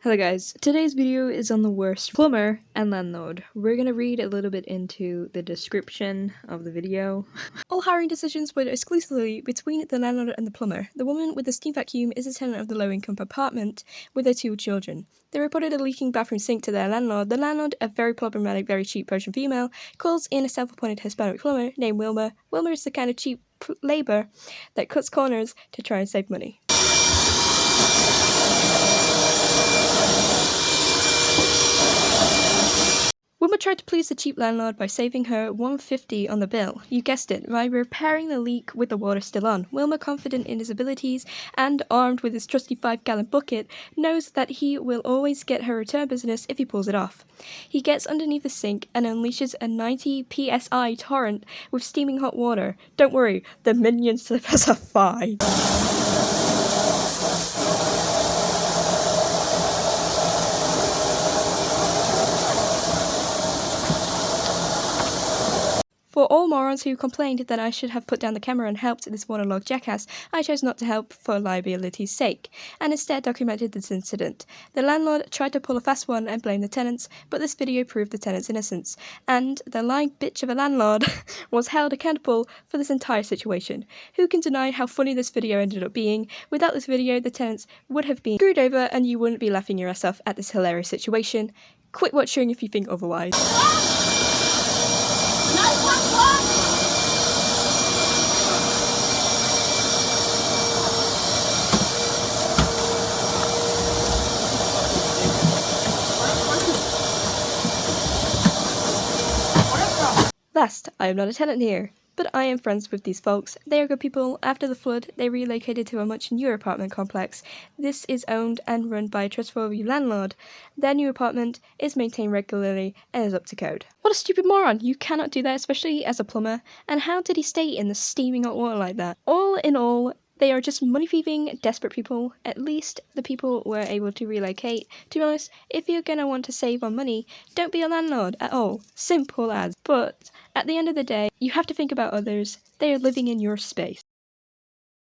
Hello guys, today's video is on the worst plumber and landlord. We're gonna read a little bit into the description of the video. All hiring decisions were exclusively between the landlord and the plumber. The woman with the steam vacuum is a tenant of the low-income apartment with their 2 children. They reported a leaking bathroom sink to their landlord. The landlord, a very problematic, very cheap Persian female, calls in a self-appointed Hispanic plumber named Wilma. Wilma is the kind of cheap labor that cuts corners to try and save money. Wilma tried to please the cheap landlord by saving her $150 on the bill. You guessed it, by repairing the leak with the water still on. Wilma, confident in his abilities and armed with his trusty 5-gallon bucket, knows that he will always get her return business if he pulls it off. He gets underneath the sink and unleashes a 90 psi torrent with steaming hot water. Don't worry, the minion slippers are fine. For all morons who complained that I should have put down the camera and helped this waterlogged jackass, I chose not to help for liability's sake, and instead documented this incident. The landlord tried to pull a fast one and blame the tenants, but this video proved the tenants' innocence, and the lying bitch of a landlord was held accountable for this entire situation. Who can deny how funny this video ended up being? Without this video, the tenants would have been screwed over and you wouldn't be laughing your ass off at this hilarious situation. Quit watching if you think otherwise. Last, I am not a tenant here, but I am friends with these folks. They are good people. After the flood, they relocated to a much newer apartment complex. This is owned and run by a trustworthy landlord. Their new apartment is maintained regularly and is up to code. What a stupid moron! You cannot do that, especially as a plumber. And how did he stay in the steaming hot water like that? All in all, they are just money-thieving, desperate people. At least the people were able to relocate. To be honest, if you're gonna want to save on money, don't be a landlord at all. Simple as. But at the end of the day, you have to think about others. They are living in your space.